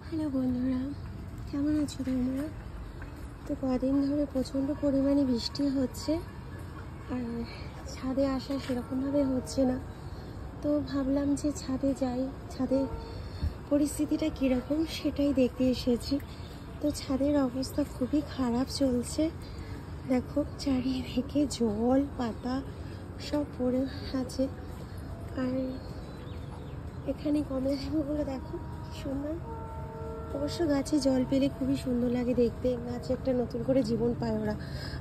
Hello বন্ধুরা, কেমন আছো তোমরা? তো কদিন ধরে প্রচণ্ড পরিমাণে বৃষ্টি হচ্ছে, আর ছাদে আসা সেরকমভাবে হচ্ছে না। তো ভাবলাম যে ছাদে যাই, ছাদের পরিস্থিতিটা কীরকম সেটাই দেখতে এসেছি। তো ছাদের অবস্থা খুবই খারাপ চলছে। দেখো চারিদিকে জল পাতা সব পড়ে আছে। আর এখানে কমলা লেবুগুলো দেখো কি সুন্দর। অবশ্য গাছে জল পেলে খুবই সুন্দর লাগে দেখতে, গাছে একটা নতুন করে জীবন পায় ওরা।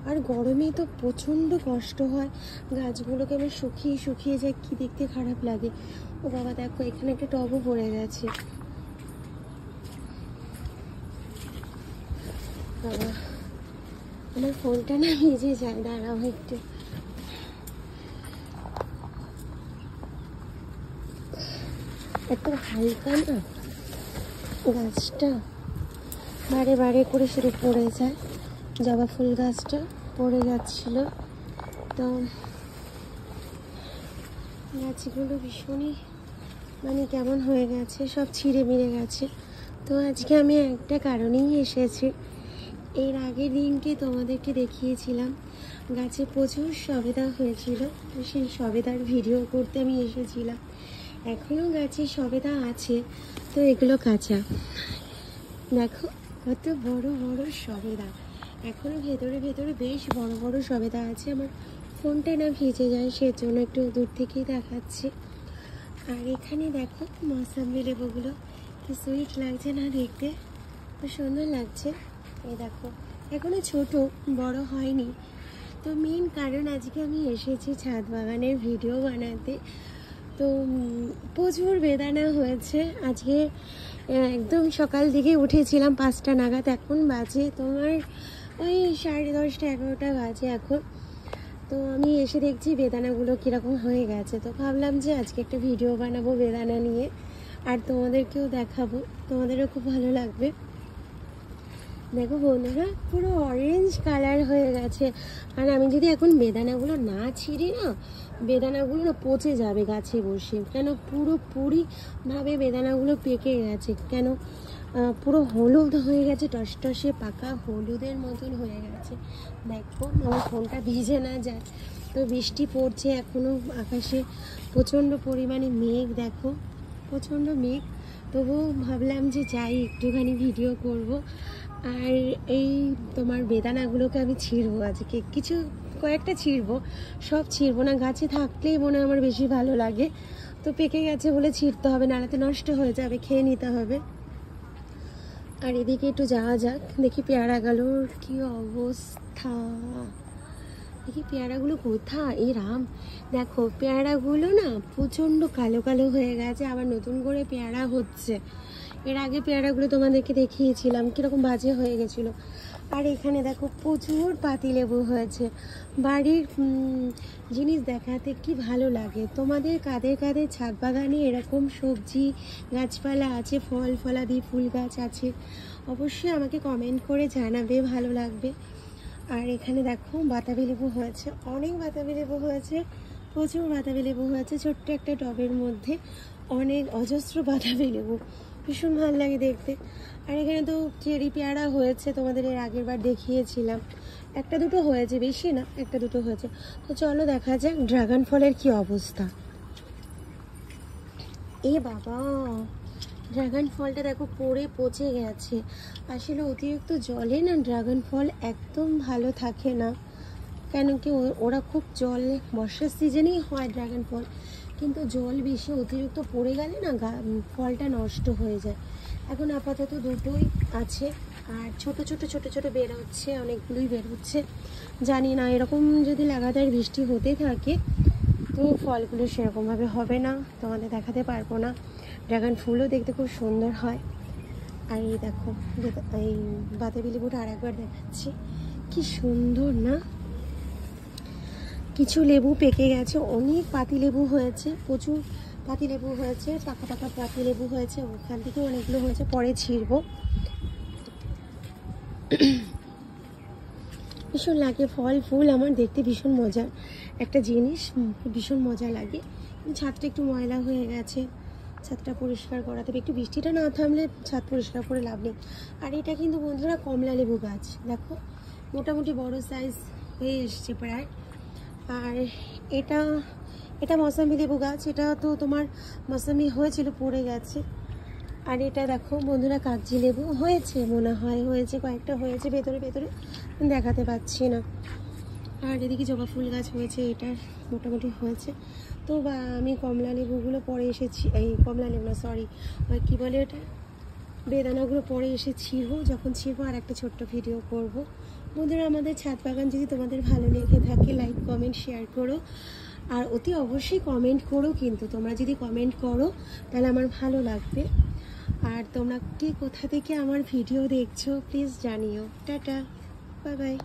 আর গরমে তো প্রচণ্ড কষ্ট হয়, গাছগুলোকে আমি শুকিয়ে শুকিয়ে যায়, কি দেখতে খারাপ লাগে। ও বাবা দেখো এখানে একটা টবও পড়ে গেছে। বাবা আমার ফোনটা না ভিজে যায়, দাঁড়াও একটু। এত হালকা না গাছটা, বারে বারে করে শুরু পড়ে যায়। জবা ফুল গাছটা পড়ে যাচ্ছিল। তো গাছগুলো ভীষণই মানে কেমন হয়ে গেছে, সব ছিঁড়ে মিড়ে গেছে। তো আজকে আমি একটা কারণেই এসেছি। এর আগের দিনকে তোমাদেরকে দেখিয়েছিলাম গাছে প্রচুর সবেদা হয়েছিল, তো সেই সবেদার ভিডিও করতে আমি এসেছিলাম। এখনও গাছে সবেদা আছে, তো এগুলো কাঁচা। দেখো কত বড় বড় সবেদা, এখনো ভেতরে ভেতরে বেশ বড় বড় সবেদা আছে। আমার ফোনটা না ভিজে যায়, সেজন্য একটু দূর থেকেই দেখাচ্ছি। আর এখানে দেখো মৌসাম্বি লেবুগুলো কি সুইট লাগছে না দেখতে, খুব সুন্দর লাগছে। এই দেখো এখনো ছোট, বড় হয়নি। তো মেন কারণ আজকে আমি এসেছি ছাদ বাগানের ভিডিও বানাতে। তো প্রচুর বেদানা হয়েছে আজকে। একদম সকাল দিকে উঠেছিলাম 5টা নাগাদ, এখন বাজে তোমার ওই 10:30 11টা বাজে এখন। তো আমি এসে দেখছি বেদানাগুলো কীরকম হয়ে গেছে। তো ভাবলাম যে আজকে একটা ভিডিও বানাবো বেদানা নিয়ে, আর তোমাদেরকেও দেখাবো, তোমাদেরও খুব ভালো লাগবে। দেখো বন্ধুরা পুরো অরেঞ্জ কালার হয়ে গেছে। আর আমি যদি এখন বেদানাগুলো না ছিঁড়ি না, বেদানাগুলো না পচে যাবে গাছে বসে, কেন পুরোপুরিভাবে বেদানাগুলো পেকে গেছে। কেন পুরো হলুদ হয়ে গেছে, টসটসে পাকা হলুদের মতন হয়ে গেছে। দেখো আমার ফোনটা ভিজে না যায়। তো বৃষ্টি পড়ছে এখনও, আকাশে প্রচণ্ড পরিমাণে মেঘ, দেখো প্রচণ্ড মেঘ। তবুও ভাবলাম যে যাই একটুখানি ভিডিও করব। আর এই তোমার বেদানাগুলোকে আমি ছিঁড়বো আজকে, কয়েকটা ছিঁড়বো, সব ছিঁড়বো না। গাছে থাকলেই মনে আমার বেশি ভালো লাগে। তো পেকে গেছে বলে ছিঁড়তে হবে, নাড়াতে নষ্ট হয়ে যাবে, খেয়ে নিতে হবে। আর এদিকে একটু যাওয়া যাক, দেখি পেয়ারাগুলোর কি অবস্থা। দেখি পেয়ারাগুলো কোথায়, এই রাম। দেখো পেয়ারাগুলো না প্রচণ্ড কালো কালো হয়ে গেছে, আবার নতুন করে পেয়ারা হচ্ছে। এর আগে পেয়ারাগুলো তোমাদেরকে দেখিয়েছিলাম কীরকম বাজে হয়ে গেছিলো। আর এখানে দেখো প্রচুর পাতিলেবু হয়েছে। বাড়ির জিনিস দেখাতে কি ভালো লাগে। তোমাদের কাদের কাদের ছাদ বাগানে এরকম সবজি গাছপালা আছে, ফল ফলাদি ফুল গাছ আছে, অবশ্যই আমাকে কমেন্ট করে জানাবে, ভালো লাগবে। আর এখানে দেখো বাতাবি লেবু হয়েছে, অনেক বাতাবি লেবু হয়েছে, প্রচুর বাতাবি লেবু হয়েছে। ছোট্ট একটা টবের মধ্যে অনেক অজস্র বাতাবি লেবু, ভীষণ ভালো লাগে দেখতে। আর এখানে তো চেরি পেয়ারা হয়েছে, তোমাদের এর আগের বার দেখিয়েছিলাম। একটা দুটো হয়েছে, বেশি না, একটা দুটো হয়েছে। তো চলো দেখা যাক ড্রাগন ফলের কি অবস্থা। এ বাবা ড্রাগন ফলটা দেখো পড়ে পচে গেছে। আসলে অতিরিক্ত জলে না ড্রাগন ফল একদম ভালো থাকে না, কেন কি ওরা খুব জল বর্ষার সিজনেই হয় ড্রাগন ফল, কিন্তু জল বেশি অতিরিক্ত পড়ে গেলে না ফলটা নষ্ট হয়ে যায়। এখন আপাতত দুটোই আছে, আর ছোট ছোট ছোট ছোট বেরোচ্ছে, অনেকগুলোই বেরোচ্ছে। জানি না এরকম যদি লাগাতার বৃষ্টি হতে থাকে তো ফলগুলো সেরকমভাবে হবে না, তোমাদের দেখাতে পারবো না। ড্রাগন ফুলও দেখতে খুব সুন্দর হয়। আর এই দেখো এই বাতাবি লেবুটা আরেকবার দেখাচ্ছি, কি সুন্দর না। কিছু লেবু পেকে গেছে, অনেক পাতি লেবু হয়েছে, প্রচুর পাতি লেবু হয়েছে, পাকা পাকা পাতি লেবু হয়েছে, ওখান থেকে অনেকগুলো হয়েছে, পরে ছিঁড়বো। ভীষণ লাগে ফল ফুল, আমার দেখতে ভীষণ মজার একটা জিনিস, ভীষণ মজা লাগে। ছাদটা একটু ময়লা হয়ে গেছে, ছাদটা পরিষ্কার করাতে হবে। একটু বৃষ্টিটা না থামলে ছাদ পরিষ্কার করে লাভ নেই। আর এটা কিন্তু বন্ধুরা কমলা লেবু গাছ, দেখো মোটামুটি বড় সাইজ হয়ে এসছে প্রায়। আর এটা এটা মৌসুমি লেবু গাছ, এটা তো তোমার মৌসুমি হয়েছিল পড়ে গেছে। আর এটা দেখো বন্ধুরা কাগজি লেবু হয়েছে, মনে হয় হয়েছে, কয়েকটা হয়েছে ভেতরে ভেতরে, দেখাতে পাচ্ছি না। আর এদিকে জবা ফুল গাছ হয়েছে, এটার মোটামুটি হয়েছে। তো বা আমি কমলা লেবুগুলো পরে এসেছি, এই কমলা লেবু না সরি, ওই কী বলে ওটা, বেদানাগুলো পরে এসে ছিঁড়বো, যখন ছিঁড়বো আর একটা ছোট্ট ভিডিও করব। বন্ধুরা আমাদের ছাদ বাগান যদি তোমাদের ভালো লেগে থাকে লাইক কমেন্ট শেয়ার করো, আর অতি অবশ্যই কমেন্ট করো, কিন্তু তোমরা যদি কমেন্ট করো তাহলে আমার ভালো লাগবে। আর তোমরা কে কোথা থেকে আমার ভিডিও দেখছো প্লিজ জানিও। Tata, bye bye.